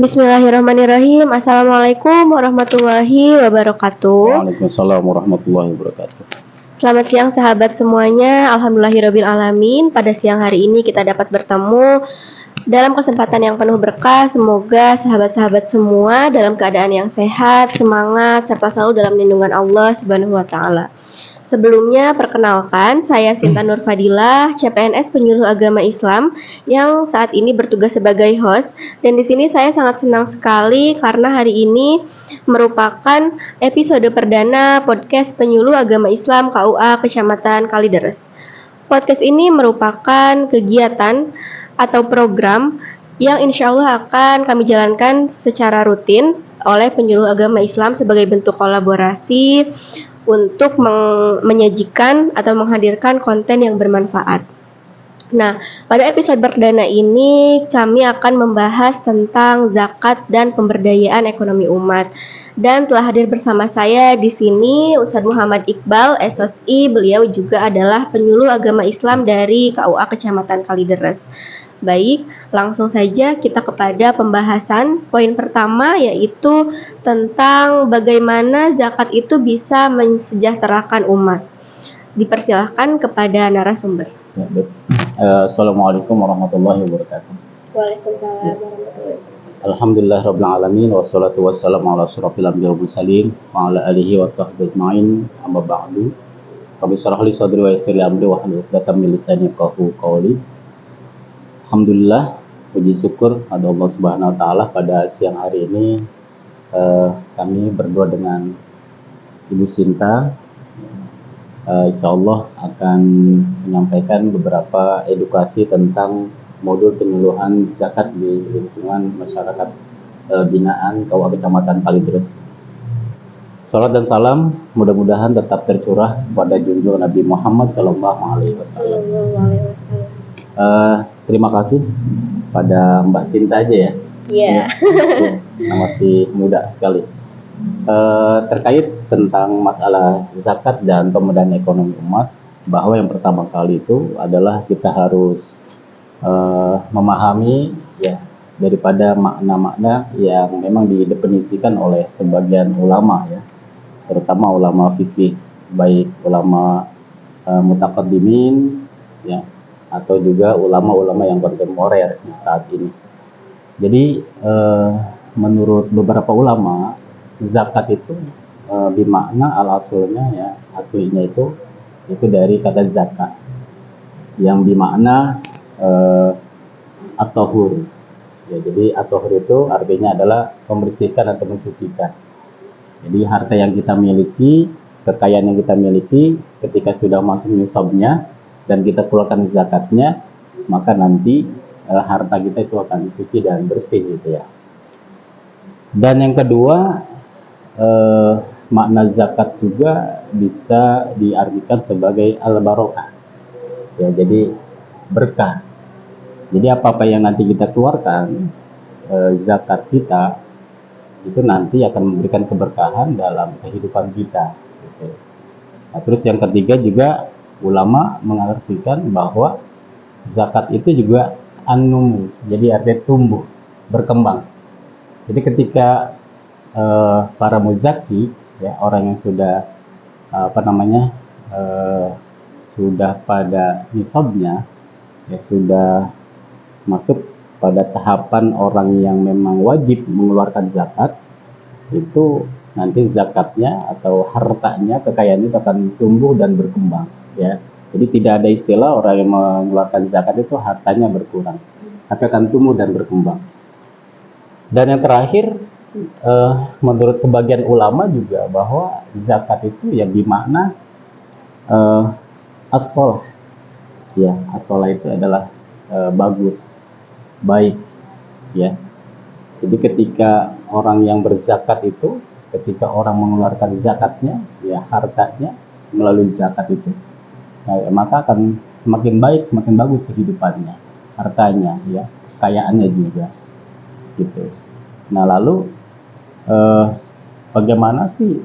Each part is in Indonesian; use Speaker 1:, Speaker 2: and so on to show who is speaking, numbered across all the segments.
Speaker 1: Bismillahirrahmanirrahim. Assalamualaikum warahmatullahi wabarakatuh.
Speaker 2: Waalaikumsalam warahmatullahi wabarakatuh.
Speaker 1: Selamat siang sahabat semuanya. Alhamdulillahirabbil alamin. Pada siang hari ini kita dapat bertemu dalam kesempatan yang penuh berkah. Semoga sahabat-sahabat semua dalam keadaan yang sehat, semangat, serta selalu dalam lindungan Allah Subhanahu wa taala. Sebelumnya, perkenalkan, saya Sinta Nur Fadilah, CPNS Penyuluh Agama Islam yang saat ini bertugas sebagai host. Dan di sini saya sangat senang sekali karena hari ini merupakan episode perdana podcast Penyuluh Agama Islam KUA Kecamatan Kalideres. Podcast ini merupakan kegiatan atau program yang insya Allah akan kami jalankan secara rutin oleh penyuluh agama Islam sebagai bentuk kolaborasi untuk menyajikan atau menghadirkan konten yang bermanfaat. Nah, pada episode perdana ini kami akan membahas tentang zakat dan pemberdayaan ekonomi umat. Dan telah hadir bersama saya di sini Ustadz Muhammad Iqbal, SOSI. Beliau juga adalah penyuluh agama Islam dari KUA Kecamatan Kalideres. Baik, langsung saja kita kepada pembahasan. Poin pertama yaitu tentang bagaimana zakat itu bisa mensejahterakan umat. Dipersilahkan kepada narasumber.
Speaker 2: Ya, Assalamualaikum warahmatullahi wabarakatuh.
Speaker 1: Waalaikumsalam warahmatullahi wabarakatuh.
Speaker 2: Alhamdulillah rabbil alamin wassalatu wassalamu ala asyrofil anbiya'i wal mursalin wa ala alihi wa sahbihi ajmain. Amma ba'du. Rabbi shrah li sadri wa yassir li amri wahlul 'uqdatam min lisani yafqahu qawli. Alhamdulillah, puji syukur pada Allah Subhanahu wa taala pada siang hari ini kami berdua dengan Ibu Sinta insya Allah akan menyampaikan beberapa edukasi tentang modul penyuluhan zakat di lingkungan masyarakat binaan KUA Kecamatan Kalideres. Salat dan salam mudah-mudahan tetap tercurah pada junjungan Nabi Muhammad SAW. Terima kasih pada Mbak Sinta aja ya.
Speaker 1: Iya.
Speaker 2: Masih muda sekali. Terkait tentang masalah zakat dan pemberdayaan ekonomi umat, bahwa yang pertama kali itu adalah kita harus memahami ya daripada makna-makna yang memang didefinisikan oleh sebagian ulama ya, terutama ulama fikih, baik ulama mutaqaddimin ya atau juga ulama-ulama yang kontemporer saat ini. Jadi menurut beberapa ulama, zakat itu bermakna al-asulnya ya, aslinya itu dari kata zakat yang bermakna at-tahur. Ya, jadi at-tahur itu artinya adalah membersihkan atau mensucikan. Jadi harta yang kita miliki, kekayaan yang kita miliki, ketika sudah masuk nisabnya dan kita keluarkan zakatnya, maka nanti harta kita itu akan suci dan bersih gitu ya. Dan yang kedua, makna zakat juga bisa diartikan sebagai al-barokah ya, jadi berkah. Jadi apa-apa yang nanti kita keluarkan zakat kita itu nanti akan memberikan keberkahan dalam kehidupan kita gitu. Nah, terus yang ketiga juga ulama mengartikan bahwa zakat itu juga an-numu, jadi artinya tumbuh, berkembang. Jadi ketika para muzaki ya, orang yang sudah sudah pada nisabnya ya, sudah masuk pada tahapan orang yang memang wajib mengeluarkan zakat, itu nanti zakatnya atau hartanya, kekayaannya akan tumbuh dan berkembang ya. Jadi tidak ada istilah orang yang mengeluarkan zakat itu hartanya berkurang, tapi akan tumbuh dan berkembang. Dan yang terakhir, menurut sebagian ulama juga bahwa zakat itu ya bermakna as-shalah. Ya, as-shalah itu adalah bagus, baik ya. Jadi ketika orang yang berzakat itu, ketika orang mengeluarkan zakatnya ya, hartanya melalui zakat itu, maka akan semakin baik, semakin bagus kehidupannya, hartanya ya, kekayaannya juga gitu. Nah, lalu bagaimana sih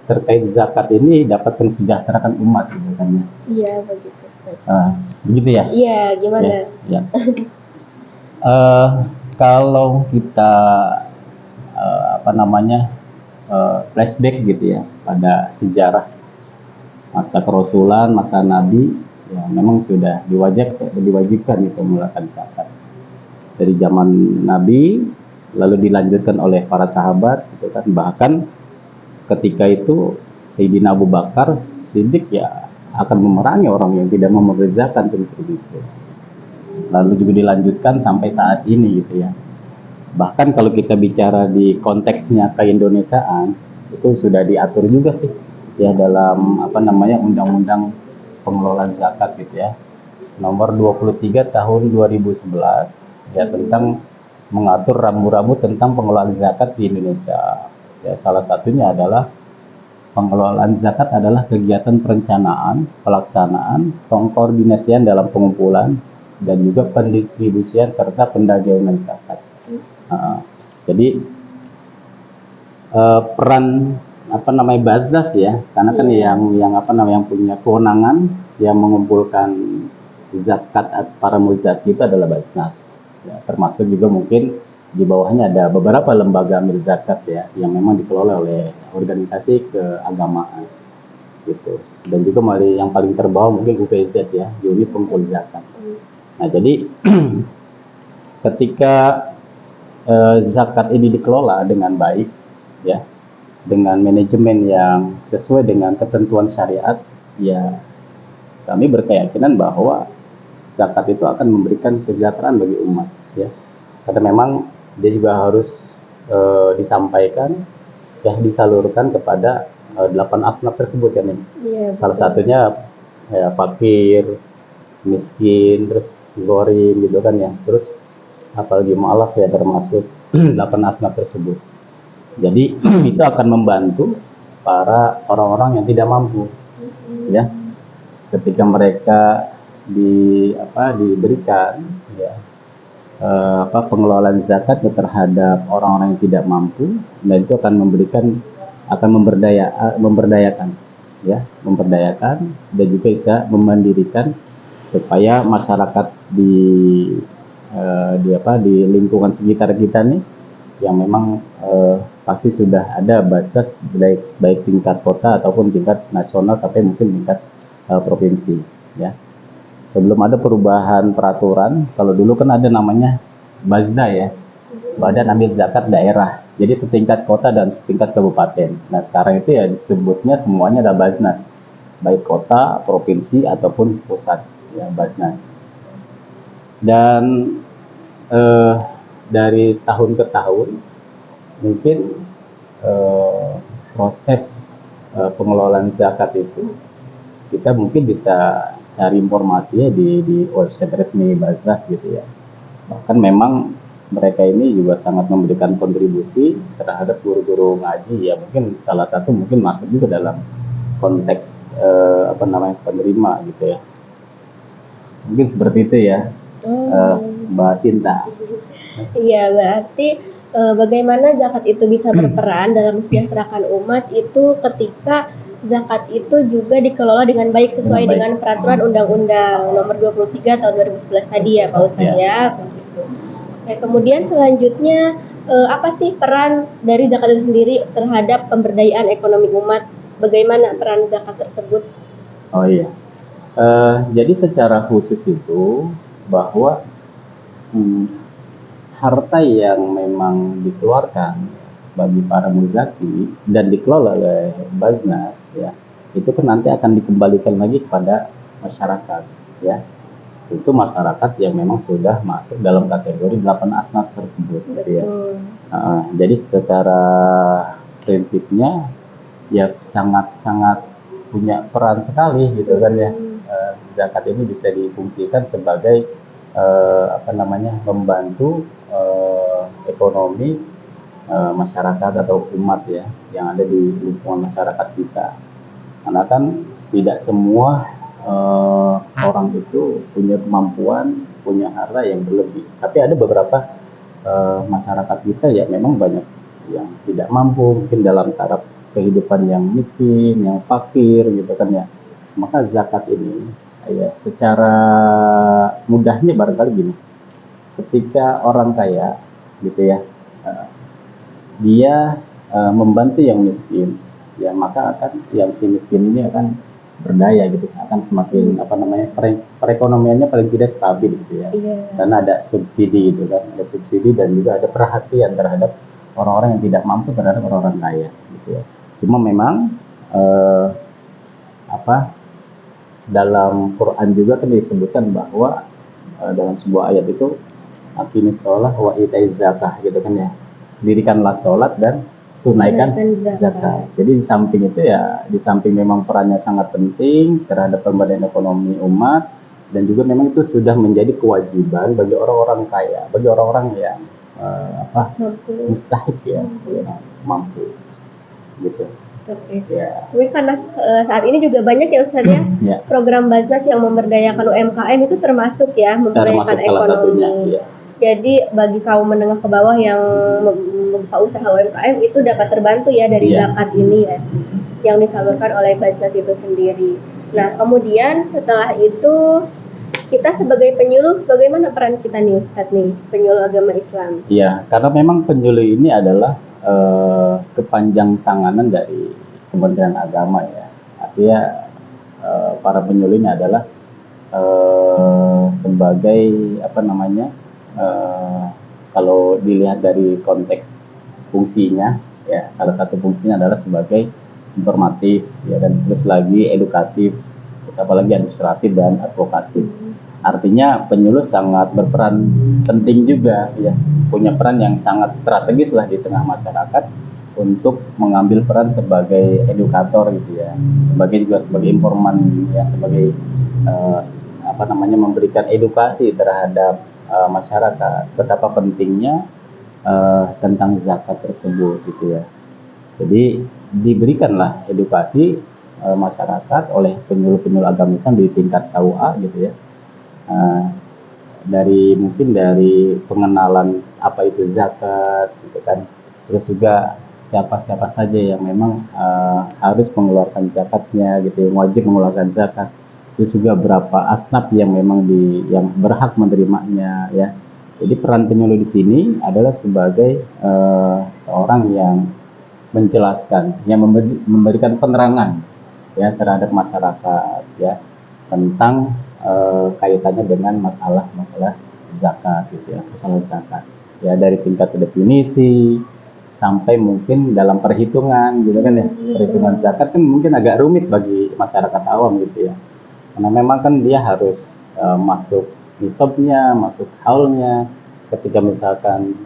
Speaker 2: terkait zakat ini dapat mensejahterakan umat gitu kan ya?
Speaker 1: Iya, begitu.
Speaker 2: Begitu ya?
Speaker 1: Iya, gimana?
Speaker 2: Ya. kalau kita flashback gitu ya pada sejarah masa kerasulan, masa Nabi, ya memang sudah diwajibkan itu mengeluarkan zakat dari zaman Nabi, lalu dilanjutkan oleh para sahabat, gitu kan. Bahkan ketika itu Sayyidina Abu Bakar Siddiq ya akan memerangi orang yang tidak membayar zakat seperti itu. Lalu juga dilanjutkan sampai saat ini gitu ya. Bahkan kalau kita bicara di konteksnya keindonesiaan, itu sudah diatur juga sih ya dalam undang-undang pengelolaan zakat gitu ya, nomor 23 tahun 2011 ya, tentang mengatur rambu-rambu tentang pengelolaan zakat di Indonesia ya. Salah satunya adalah pengelolaan zakat adalah kegiatan perencanaan, pelaksanaan, pengkoordinasian dalam pengumpulan dan juga pendistribusian serta pendagangan zakat. Jadi peran Basnas ya, karena kan yang punya kewenangan yang mengumpulkan zakat para muzaki itu adalah Basnas ya, termasuk juga mungkin di bawahnya ada beberapa lembaga amil zakat ya yang memang dikelola oleh organisasi keagamaan gitu, dan juga yang paling terbawah mungkin UPZ ya, unit pengumpul zakat. Nah jadi ketika zakat ini dikelola dengan baik ya, dengan manajemen yang sesuai dengan ketentuan syariat ya, kami berkeyakinan bahwa zakat itu akan memberikan kesejahteraan bagi umat ya, karena memang dia juga harus disampaikan ya, disalurkan kepada 8 asnaf tersebut kan ya. Salah satunya ya, fakir, miskin, terus gorim gitu kan ya, terus apalagi mu'alaf ya, termasuk 8 asnaf tersebut. Jadi itu akan membantu para orang-orang yang tidak mampu ya, ketika mereka diberikan ya pengelolaan zakat terhadap orang-orang yang tidak mampu, dan itu akan memberdayakan ya, dan juga bisa memandirikan supaya masyarakat di lingkungan sekitar kita nih yang memang pasti sudah ada Basnas baik tingkat kota ataupun tingkat nasional sampai mungkin tingkat provinsi ya. Sebelum ada perubahan peraturan, kalau dulu kan ada namanya Bazda ya, Badan Amil Zakat Daerah. Jadi setingkat kota dan setingkat kabupaten. Nah sekarang itu ya disebutnya semuanya adalah Basnas, baik kota, provinsi ataupun pusat ya, Basnas. Dan dari tahun ke tahun mungkin proses pengelolaan zakat itu kita mungkin bisa cari informasinya di website resmi Basnas gitu ya. Bahkan memang mereka ini juga sangat memberikan kontribusi terhadap guru-guru ngaji ya, mungkin salah satu mungkin masuk juga dalam konteks penerima gitu ya. Mungkin seperti itu ya. Mbak Sinta.
Speaker 1: Iya, berarti bagaimana zakat itu bisa berperan dalam mensejahterakan umat itu ketika zakat itu juga dikelola dengan baik sesuai dengan peraturan Undang-Undang Nomor 23 tahun 2011 tadi ya Pak Ustadz ya. Begitu. Oke, kemudian selanjutnya apa sih peran dari zakat itu sendiri terhadap pemberdayaan ekonomi umat? Bagaimana peran zakat tersebut?
Speaker 2: Oh iya. Jadi secara khusus itu bahwa harta yang memang dikeluarkan bagi para muzaki dan dikelola oleh Basnas ya, itu kan nanti akan dikembalikan lagi kepada masyarakat ya. Itu masyarakat yang memang sudah masuk dalam kategori 8 asnaf tersebut gitu ya. Jadi secara prinsipnya ya sangat-sangat punya peran sekali gitu kan ya. Zakat ini bisa difungsikan sebagai membantu ekonomi masyarakat atau umat ya yang ada di lingkungan masyarakat kita, karena kan tidak semua orang itu punya kemampuan, punya harta yang berlebih, tapi ada beberapa masyarakat kita ya memang banyak yang tidak mampu, mungkin dalam taraf kehidupan yang miskin, yang fakir gitu kan ya. Maka zakat ini ya secara mudahnya barangkali gini, ketika orang kaya gitu ya. Dia membantu yang miskin, ya maka akan yang si miskin ini akan berdaya gitu, akan semakin perekonomiannya paling tidak stabil gitu ya. Karena ada subsidi gitu kan, ada subsidi dan juga ada perhatian terhadap orang-orang yang tidak mampu terhadap orang-orang kaya gitu ya. Cuma memang dalam Quran juga kan disebutkan bahwa dalam sebuah ayat itu aqimis shalah wa itaiz zakah gitu kan ya. Dirikanlah sholat dan tunaikan zakat. Jadi di samping itu ya, di samping memang perannya sangat penting terhadap pemberdayaan ekonomi umat, dan juga memang itu sudah menjadi kewajiban bagi orang-orang kaya, bagi orang-orang yang mustahik ya, mampu gitu.
Speaker 1: Oke. Ya. Tapi karena saat ini juga banyak ya Ustadz ya, program Basnas yang memberdayakan UMKM itu termasuk ya memberdayakan ekonomi. Salah satunya, ya. Jadi bagi kaum menengah ke bawah yang membuka usaha UMKM itu dapat terbantu ya dari zakat ini ya, yang disalurkan oleh Basnas itu sendiri. Nah kemudian setelah itu kita sebagai penyuluh, bagaimana peran kita nih Ustadz nih, penyuluh agama Islam? Iya,
Speaker 2: karena memang penyuluh ini adalah kepanjang tanganan dari Kementerian Agama ya. Artinya para penyuluh ini adalah sebagai kalau dilihat dari konteks fungsinya ya, salah satu fungsinya adalah sebagai informatif ya, dan terus lagi edukatif, terus apalagi administratif dan advokatif. Artinya penyuluh sangat berperan penting juga ya, punya peran yang sangat strategis lah di tengah masyarakat untuk mengambil peran sebagai edukator gitu ya, sebagai informan ya, sebagai memberikan edukasi terhadap masyarakat betapa pentingnya tentang zakat tersebut gitu ya. Jadi diberikanlah edukasi masyarakat oleh penyuluh-penyuluh agama Islam di tingkat KUA gitu ya. Dari pengenalan apa itu zakat gitu kan, terus juga siapa-siapa saja yang memang harus mengeluarkan zakatnya gitu, yang wajib mengeluarkan zakat, terus juga berapa asnaf yang memang yang berhak menerimanya ya. Jadi peran penyuluh di sini adalah sebagai seorang yang menjelaskan, yang memberikan penerangan ya terhadap masyarakat ya tentang kaitannya dengan masalah zakat gitu ya, masalah zakat ya, dari tingkat definisi sampai mungkin dalam perhitungan gitu kan ya. Perhitungan zakat kan mungkin agak rumit bagi masyarakat awam gitu ya, karena memang kan dia harus masuk nisabnya, masuk haulnya. Ketika misalkan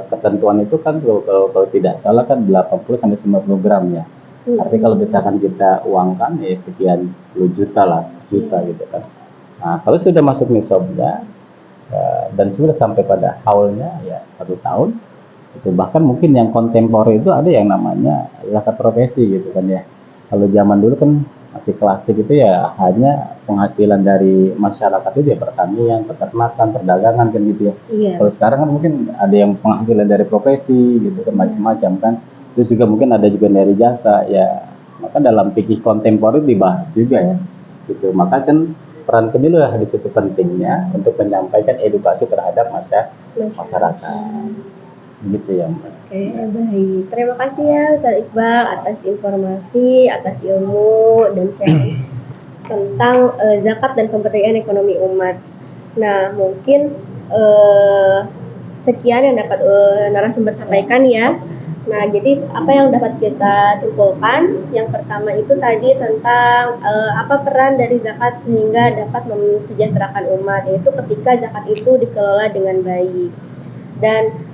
Speaker 2: ketentuan itu kan kalau tidak salah kan 80 sampai 90 gram ya. Artinya kalau misalkan kita uangkan ya sekian puluh juta lah, juta gitu kan. Nah, kalau sudah masuk nisabnya dan sudah sampai pada haulnya ya 1 tahun, itu bahkan mungkin yang kontemporer itu ada yang namanya zakat profesi gitu kan ya. Kalau zaman dulu kan masih klasik itu ya hanya penghasilan dari masyarakat itu ya pertanian, peternakan, perdagangan kan gitu ya. Kalau sekarang kan mungkin ada yang penghasilan dari profesi gitu kan, macam-macam kan. Terus juga mungkin ada juga dari jasa ya. Maka dalam fikih kontemporer dibahas juga ya gitu. Maka kan peran penyuluh di situ pentingnya untuk menyampaikan edukasi terhadap masyarakat gitu ya.
Speaker 1: Oke, baik. Terima kasih ya Ustaz Iqbal atas informasi, atas ilmu dan sharing tentang zakat dan pemberdayaan ekonomi umat. Nah, mungkin sekian yang dapat narasumber sampaikan ya. Nah, jadi apa yang dapat kita simpulkan? Yang pertama itu tadi tentang apa peran dari zakat sehingga dapat mensejahterakan umat, yaitu ketika zakat itu dikelola dengan baik. Dan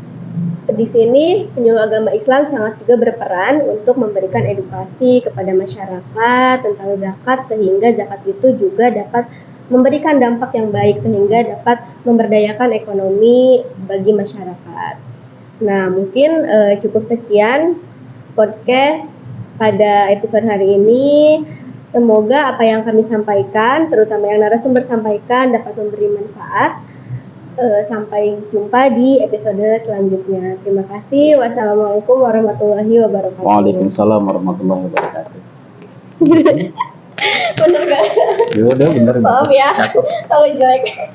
Speaker 1: di sini penyuluh agama Islam sangat juga berperan untuk memberikan edukasi kepada masyarakat tentang zakat, sehingga zakat itu juga dapat memberikan dampak yang baik sehingga dapat memberdayakan ekonomi bagi masyarakat. Nah, mungkin cukup sekian podcast pada episode hari ini. Semoga apa yang kami sampaikan, terutama yang narasumber sampaikan, dapat memberi manfaat. Sampai jumpa di episode selanjutnya. Terima kasih. Wassalamualaikum warahmatullahi wabarakatuh.
Speaker 2: Waalaikumsalam warahmatullahi wabarakatuh.
Speaker 1: Bener gak?
Speaker 2: Udah bener.
Speaker 1: Maaf ya, kalau jelek.